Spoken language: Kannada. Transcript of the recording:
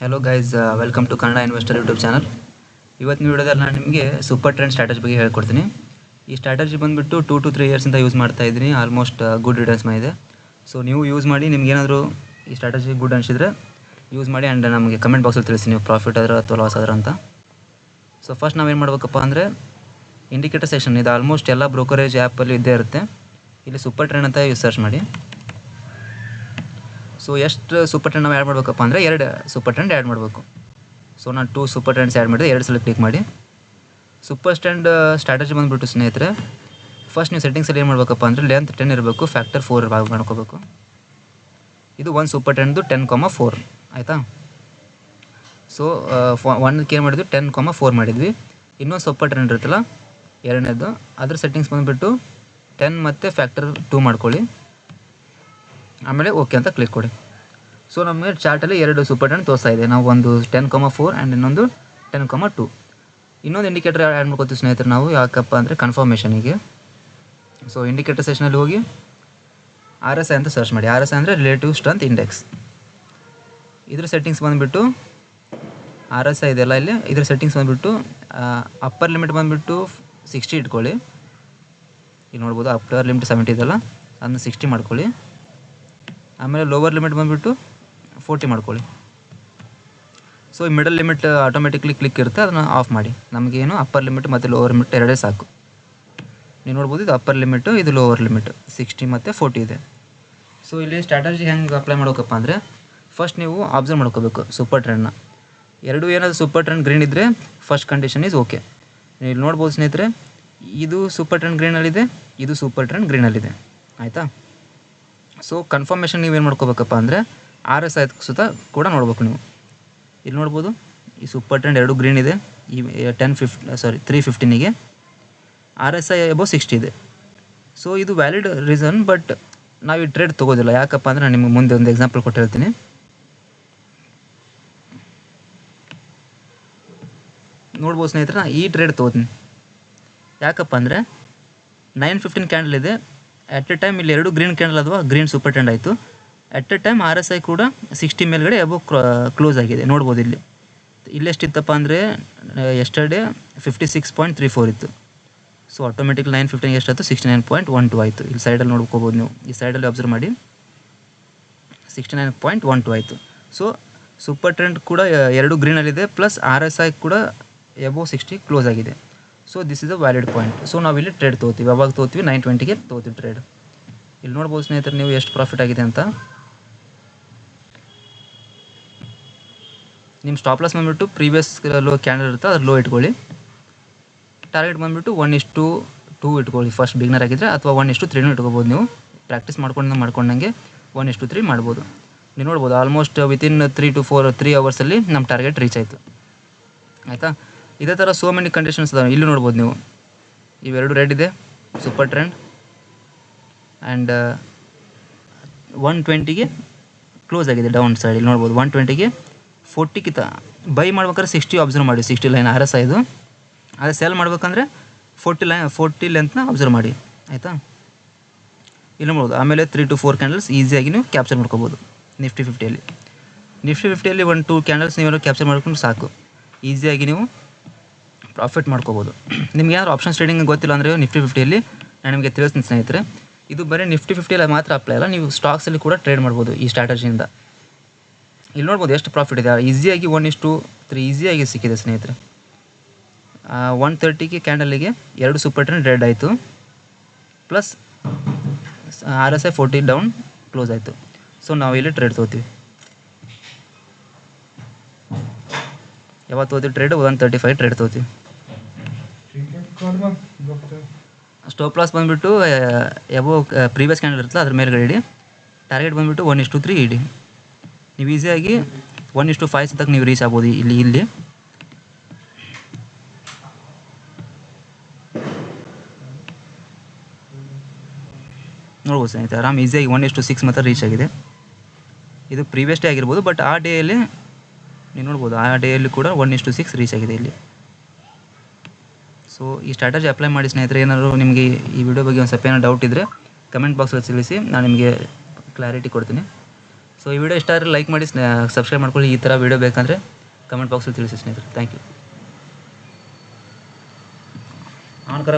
Hello guys, welcome to Kannada investor YouTube channel. ಇವತ್ತಿನ ವಿಡಿಯೋದಲ್ಲಿ ನಾನು ನಿಮಗೆ ಸೂಪರ್ ಟ್ರೆಂಡ್ ಸ್ಟ್ರಾಟಜಿ ಬಗ್ಗೆ ಹೇಳ್ಕೊಡ್ತೀನಿ. ಈ ಸ್ಟ್ರಾಟಜಿ ಬಂದುಬಿಟ್ಟು 2 to 3 ಇಯರ್ಸಿಂದ ಯೂಸ್ ಮಾಡ್ತಾ ಇದ್ದೀನಿ. ಆಲ್ಮೋಸ್ಟ್ ಗುಡ್ ರಿಟರ್ನ್ಸ್ ಇದೆ. ಸೊ ನೀವು ಯೂಸ್ ಮಾಡಿ, ನಿಮ್ಗೇನಾದರೂ ಈ ಸ್ಟ್ರಾಟಜಿ ಗುಡ್ ಅನಿಸಿದರೆ ಯೂಸ್ ಮಾಡಿ ಆ್ಯಂಡ್ ನಮಗೆ ಕಮೆಂಟ್ ಬಾಕ್ಸಲ್ಲಿ ತಿಳಿಸಿ ನೀವು ಪ್ರಾಫಿಟ್ ಆದ್ರೆ ಅಥವಾ ಲಾಸ್ ಆದ್ರೆ ಅಂತ. ಸೊ ಫಸ್ಟ್ ನಾವೇನು ಮಾಡ್ಬೇಕಪ್ಪ ಅಂದರೆ, ಇಂಡಿಕೇಟರ್ ಸೆಕ್ಷನ್ ಇದು ಆಲ್ಮೋಸ್ಟ್ ಎಲ್ಲ ಬ್ರೋಕರೇಜ್ ಆ್ಯಪಲ್ಲಿ ಇದ್ದೇ ಇರುತ್ತೆ. ಇಲ್ಲಿ ಸೂಪರ್ ಟ್ರೆಂಡ್ ಅಂತ ಸರ್ಚ್ ಮಾಡಿ. ಸೊ ಎಷ್ಟು ಸೂಪರ್ ಟ್ರೆಂಡ್ ನಾವು ಆ್ಯಡ್ ಮಾಡಬೇಕಪ್ಪ ಅಂದರೆ 2 ಸೂಪರ್ ಟ್ರೆಂಡ್ ಆ್ಯಡ್ ಮಾಡಬೇಕು. ಸೊ ನಾನು 2 ಸೂಪರ್ ಟ್ರೆಂಡ್ಸ್ ಆ್ಯಡ್ ಮಾಡಿದೆ. 2 ಸಲ ಕ್ಲಿಕ್ ಮಾಡಿ. ಸೂಪರ್ ಟ್ರೆಂಡ್ ಸ್ಟ್ರಾಟಜಿ ಬಂದುಬಿಟ್ಟು ಸ್ನೇಹಿತರೆ, ಫಸ್ಟ್ ನೀವು ಸೆಟ್ಟಿಂಗ್ಸಲ್ಲಿ ಏನು ಮಾಡಬೇಕಪ್ಪ ಅಂದರೆ ಲೆಂತ್ 10 ಇರಬೇಕು, ಫ್ಯಾಕ್ಟರ್ 4 ಮಾಡ್ಕೋಬೇಕು. ಇದು ಒಂದು ಸೂಪರ್ ಟ್ರೆಂಡ್ದು 10,4 ಆಯಿತಾ. ಸೊ ಒಂದಕ್ಕೆ ಏನು ಮಾಡಿದ್ವಿ, 10,4 ಮಾಡಿದ್ವಿ. ಇನ್ನೊಂದು ಸೂಪರ್ ಟ್ರೆಂಡ್ ಇರುತ್ತಲ್ಲ ಎರಡನೇದು, ಅದ್ರ ಸೆಟ್ಟಿಂಗ್ಸ್ ಬಂದುಬಿಟ್ಟು 10 ಮತ್ತು ಫ್ಯಾಕ್ಟರ್ 2 ಮಾಡ್ಕೊಳ್ಳಿ. ಆಮೇಲೆ ಓಕೆ ಅಂತ ಕ್ಲಿಕ್ ಕೊಡಿ. ಸೊ ನಮಗೆ ಚಾರ್ಟಲ್ಲಿ 2 ಸೂಪರ್ ಟ್ರೆಂಡ್ ತೋರಿಸ್ತಾ ಇದೆ. ನಾವು ಒಂದು 10,4 ಆ್ಯಂಡ್ ಇನ್ನೊಂದು 10,2. ಇನ್ನೊಂದು ಇಂಡಿಕೇಟರ್ ಆ್ಯಡ್ ಮಾಡ್ಕೋತೀವಿ ಸ್ನೇಹಿತರೆ ನಾವು, ಯಾಕಪ್ಪ ಅಂದರೆ ಕನ್ಫರ್ಮೇಷನಿಗೆ. ಸೊ ಇಂಡಿಕೇಟರ್ ಸೆಕ್ಷನಲ್ಲಿ ಹೋಗಿ RSI ಅಂತ ಸರ್ಚ್ ಮಾಡಿ. RSI ಅಂದರೆ ರಿಲೇಟಿವ್ ಸ್ಟ್ರೆಂತ್ ಇಂಡೆಕ್ಸ್. ಇದ್ರ ಸೆಟ್ಟಿಂಗ್ಸ್ ಬಂದುಬಿಟ್ಟು RSI ಇದೆಲ್ಲ ಇಲ್ಲಿ. ಇದ್ರ ಸೆಟ್ಟಿಂಗ್ಸ್ ಬಂದುಬಿಟ್ಟು ಅಪ್ಪರ್ ಲಿಮಿಟ್ ಬಂದುಬಿಟ್ಟು 60 ಇಟ್ಕೊಳ್ಳಿ. ಇಲ್ಲಿ ನೋಡ್ಬೋದು ಅಪ್ಪರ್ ಲಿಮಿಟ್ 70 ಇದೆಲ್ಲ, ಅದನ್ನ 60 ಮಾಡ್ಕೊಳ್ಳಿ. ಆಮೇಲೆ ಲೋವರ್ ಲಿಮಿಟ್ ಬಂದುಬಿಟ್ಟು 40 ಮಾಡ್ಕೊಳ್ಳಿ. ಸೊ ಈ ಮಿಡಲ್ ಲಿಮಿಟ್ ಆಟೋಮೆಟಿಕ್ಲಿ ಕ್ಲಿಕ್ ಇರುತ್ತೆ, ಅದನ್ನು ಆಫ್ ಮಾಡಿ. ನಮಗೇನು ಅಪ್ಪರ್ ಲಿಮಿಟ್ ಮತ್ತು ಲೋವರ್ ಲಿಮಿಟ್ ಎರಡೇ ಸಾಕು. ನೀವು ನೋಡ್ಬೋದು ಇದು ಅಪ್ಪರ್ ಲಿಮಿಟು, ಇದು ಲೋವರ್ ಲಿಮಿಟ್ 60 ಮತ್ತು 40 ಇದೆ. ಸೊ ಇಲ್ಲಿ ಸ್ಟ್ರಾಟಜಿ ಹೆಂಗೆ ಅಪ್ಲೈ ಮಾಡ್ಬೇಕಪ್ಪ ಅಂದರೆ, ಫಸ್ಟ್ ನೀವು ಅಬ್ಸರ್ವ್ ಮಾಡ್ಕೋಬೇಕು ಸೂಪರ್ ಟ್ರೆಂಡ್ನ. ಏನಾದರೂ ಸೂಪರ್ ಟ್ರೆಂಡ್ ಗ್ರೀನ್ ಇದ್ದರೆ ಫಸ್ಟ್ ಕಂಡೀಷನ್ ಈಸ್ ಓಕೆ. ನೀವು ಇಲ್ಲಿ ನೋಡ್ಬೋದು ಸ್ನೇಹಿತರೆ, ಇದು ಸೂಪರ್ ಟ್ರೆಂಡ್ ಗ್ರೀನಲ್ಲಿದೆ, ಇದು ಸೂಪರ್ ಟ್ರೆಂಡ್ ಗ್ರೀನಲ್ಲಿದೆ ಆಯಿತಾ. ಸೊ ಕನ್ಫರ್ಮೇಷನ್ ನೀವೇನು ಮಾಡ್ಕೋಬೇಕಪ್ಪ ಅಂದರೆ RSI ಸುತ್ತ ಕೂಡ ನೋಡ್ಬೇಕು ನೀವು. ಇಲ್ಲಿ ನೋಡ್ಬೋದು ಈ ಸೂಪರ್ ಟ್ರೆಂಡ್ 2 ಗ್ರೀನ್ ಇದೆ. ಈ 315ಗೆ RSI ಅಬೌವ್ 60 ಇದೆ. ಸೊ ಇದು ವ್ಯಾಲಿಡ್ ರೀಸನ್, ಬಟ್ ನಾವು ಈ ಟ್ರೇಡ್ ತೊಗೋದಿಲ್ಲ. ಯಾಕಪ್ಪ ಅಂದರೆ ನಾನು ನಿಮಗೆ ಮುಂದೆ ಒಂದು ಎಕ್ಸಾಂಪಲ್ ಕೊಟ್ಟು ಹೇಳ್ತೀನಿ. ನೋಡ್ಬೋದು ಸ್ನೇಹಿತರೆ, ನಾನು ಈ ಟ್ರೇಡ್ ತೊಗೋತೀನಿ. ಯಾಕಪ್ಪ ಅಂದರೆ 915 ಕ್ಯಾಂಡಲ್ ಇದೆ. ಅಟ್ ಎ ಟೈಮ್ ಇಲ್ಲಿ 2 ಗ್ರೀನ್ ಕ್ಯಾಂಡಲ್ ಅಥವಾ ಗ್ರೀನ್ ಸೂಪರ್ ಟ್ರೆಂಡ್ ಆಯಿತು. ಅಟ್ ಎ ಟೈಮ್ RSI ಕೂಡ 60 ಮೇಲ್ಗಡೆ ಅಬೌವ್ ಕ್ಲೋಸ್ ಆಗಿದೆ. ನೋಡ್ಬೋದು ಇಲ್ಲಿ ಎಷ್ಟಿತ್ತಪ್ಪ ಅಂದರೆ ಎಸ್ಟರ್ಡೇ 56.34 ಇತ್ತು. ಸೊ ಆಟೋಮೆಟಿಕ್ 915 ಎಷ್ಟಾಯಿತು, 69.12 ಆಯಿತು. ಇಲ್ಲಿ ಸೈಡಲ್ಲಿ ನೋಡ್ಕೋಬೋದು ನೀವು, ಈ ಸೈಡಲ್ಲಿ ಅಬ್ಸರ್ವ್ ಮಾಡಿ 69.12 ಆಯಿತು. ಸೊ ಸೂಪರ್ ಟ್ರೆಂಡ್ ಕೂಡ 2 ಗ್ರೀನಲ್ಲಿದೆ, ಪ್ಲಸ್ RSI ಕೂಡ ಅಬೌವ್ 60 ಕ್ಲೋಸ್ ಆಗಿದೆ. So this is a valid point. So ನಾವಿಲ್ಲಿ ಟ್ರೇಡ್ ತೊಗೋತೀವಿ. ಯಾವಾಗ ತೊಗೋತೀವಿ, 920ಗೆ ತೊಗೋತೀವಿ ಟ್ರೇಡ್. ಇಲ್ಲಿ ನೋಡ್ಬೋದು ಸ್ನೇಹಿತರೆ ನೀವು ಎಷ್ಟು ಪ್ರಾಫಿಟ್ ಆಗಿದೆ ಅಂತ. ನಿಮ್ಮ ಸ್ಟಾಪ್ ಲಾಸ್ ಬಂದುಬಿಟ್ಟು ಪ್ರೀವಿಯಸ್ ಲೋ ಕ್ಯಾಂಡಲ್ ಇರುತ್ತೆ, ಅದು ಲೋ ಇಟ್ಕೊಳ್ಳಿ. ಟಾರ್ಗೆಟ್ ಬಂದುಬಿಟ್ಟು 1:2 ಇಟ್ಕೊಳ್ಳಿ. ಫಸ್ಟ್ ಬಿಗ್ನರ್ ಆಗಿದ್ದರೆ, ಅಥವಾ 1:3 ಇಟ್ಕೋಬೋದು. ನೀವು ಪ್ರಾಕ್ಟೀಸ್ ಮಾಡ್ಕೊಂಡಂಗೆ 1:3 ಮಾಡ್ಬೋದು. ನೀವು ನೋಡ್ಬೋದು ಆಲ್ಮೋಸ್ಟ್ ವಿತಿನ್ 3 to 4 ಅವರ್ಸಲ್ಲಿ ನಮ್ಮ ಟಾರ್ಗೆಟ್ ರೀಚ್ ಆಯಿತು ಆಯಿತಾ. ಇದೇ ಥರ ಸೋ ಮೆನಿ ಕಂಡೀಷನ್ಸ್ ಇದಾವೆ. ಇಲ್ಲಿ ನೋಡ್ಬೋದು ನೀವು, ಇವೆರಡು ರೆಡ್ ಇದೆ ಸೂಪರ್ ಟ್ರೆಂಡ್, ಆ್ಯಂಡ್ 120ಗೆ ಕ್ಲೋಸ್ ಆಗಿದೆ ಡೌನ್ ಸೈಡ್. ಇಲ್ಲಿ ನೋಡ್ಬೋದು 120ಗೆ 40ಗಿಂತ ಬೈ ಮಾಡ್ಬೇಕಾದ್ರೆ 60 ಅಬ್ಸರ್ವ್ ಮಾಡಿ. 60 ಲೈನ್ RSI ಇದು. ಅದೇ ಸೆಲ್ ಮಾಡ್ಬೇಕಂದ್ರೆ 40 ಲೆಂತ್ನ ಅಬ್ಸರ್ವ್ ಮಾಡಿ ಆಯಿತಾ. ಇಲ್ಲಿ ನೋಡ್ಬೋದು ಆಮೇಲೆ 3 to 4 ಕ್ಯಾಂಡಲ್ಸ್ ಈಸಿಯಾಗಿ ನೀವು ಕ್ಯಾಪ್ಚರ್ ಮಾಡ್ಕೋಬೋದು. ನಿಫ್ಟಿ 50ಯಲ್ಲಿ 1-2 ಕ್ಯಾಂಡಲ್ಸ್ ನೀವು ಕ್ಯಾಪ್ಚರ್ ಮಾಡ್ಕೊಂಡು ಸಾಕು, ಈಸಿಯಾಗಿ ನೀವು ಪ್ರಾಫಿಟ್ ಮಾಡ್ಕೋಬೋದು. ನಿಮ್ಗೆ ಏನಾದ್ರು ಆಪ್ಷನ್ಸ್ ಟ್ರೇಡಿಂಗ್ ಗೊತ್ತಿಲ್ಲ ಅಂದರೆ ನಿಫ್ಟಿ 50ಯಲ್ಲಿ ನಾನು ನಿಮಗೆ ತಿಳಿಸ್ತೀನಿ ಸ್ನೇಹಿತರೆ. ಇದು ಬರೀ ನಿಫ್ಟಿ 50ಯಲ್ಲಿ ಮಾತ್ರ ಅಪ್ಲೈ ಅಲ್ಲ, ನೀವು ಸ್ಟಾಕ್ಸಲ್ಲಿ ಕೂಡ ಟ್ರೇಡ್ ಮಾಡ್ಬೋದು ಈ ಸ್ಟ್ರಾಟಜಿಯಿಂದ. ಇಲ್ಲಿ ನೋಡ್ಬೋದು ಎಷ್ಟು ಪ್ರಾಫಿಟ್ ಇದೆ. ಈಸಿಯಾಗಿ 1:3 ಈಸಿಯಾಗಿ ಸಿಕ್ಕಿದೆ ಸ್ನೇಹಿತರೆ. 130ಗೆ ಕ್ಯಾಂಡಲಿಗೆ 2 ಸೂಪರ್ ಟ್ರೆಂಡ್ ರೆಡ್ ಆಯಿತು, ಪ್ಲಸ್ RSI 40 ಡೌನ್ ಕ್ಲೋಸ್ ಆಯಿತು. ಸೊ ನಾವು ಇಲ್ಲಿ ಟ್ರೇಡ್ ತೊಗೋತೀವಿ. ಯಾವತ್ತು ತೊಗೋತೀವಿ ಟ್ರೇಡ್, 135 ಟ್ರೇಡ್ ತೊಗೋತೀವಿ. ಸ್ಟಾಪ್ ಲಾಸ್ ಬಂದುಬಿಟ್ಟು ಅಬೌವ್ ಪ್ರೀವಿಯಸ್ ಕ್ಯಾಂಡಲ್ ಇರುತ್ತಲ್ಲ ಅದ್ರ ಮೇಲ್ಗಡೆ ಇಡಿ. ಟಾರ್ಗೆಟ್ ಬಂದುಬಿಟ್ಟು 1:3 ಇಡಿ. ನೀವು ಈಸಿಯಾಗಿ 1:5 ತನಕ ನೀವು ರೀಚ್ ಆಗ್ಬೋದು. ಇಲ್ಲಿ ನೋಡ್ಬೋದು ಸ್ನೇಹಿತರೆ, ಆರಾಮ್ ಈಸಿಯಾಗಿ 1:6 ಮಾತ್ರ ರೀಚ್ ಆಗಿದೆ. ಇದು ಪ್ರೀವಿಯಸ್ ಡೇ ಆಗಿರ್ಬೋದು, ಬಟ್ ಆ ಡೇಯಲ್ಲಿ ನೀವು ನೋಡ್ಬೋದು, ಆ ಡೇಯಲ್ಲಿ ಕೂಡ 1:6 ರೀಚ್ ಆಗಿದೆ ಇಲ್ಲಿ. ಸೊ ಈ ಸ್ಟ್ರಾಟಜಿ ಅಪ್ಲೈ ಮಾಡಿ ಸ್ನೇಹಿತರೆ. ಏನಾದರೂ ನಿಮಗೆ ಈ ವಿಡಿಯೋ ಬಗ್ಗೆ ಒಂದು ಸ್ವಲ್ಪ ಏನೋ ಡೌಟ್ ಇದ್ದರೆ ಕಮೆಂಟ್ ಬಾಕ್ಸಲ್ಲಿ ತಿಳಿಸಿ, ನಾನು ನಿಮಗೆ ಕ್ಲಾರಿಟಿ ಕೊಡ್ತೀನಿ. ಸೊ ಈ ವಿಡಿಯೋ ಇಷ್ಟ ಆದರೆ ಲೈಕ್ ಮಾಡಿ ಸಬ್ಸ್ಕ್ರೈಬ್ ಮಾಡ್ಕೊಳ್ಳಿ. ಈ ಥರ ವಿಡಿಯೋ ಬೇಕಂದರೆ ಕಮೆಂಟ್ ಬಾಕ್ಸಲ್ಲಿ ತಿಳಿಸಿ ಸ್ನೇಹಿತರೆ. Thank you. ಆನ್ ಕರ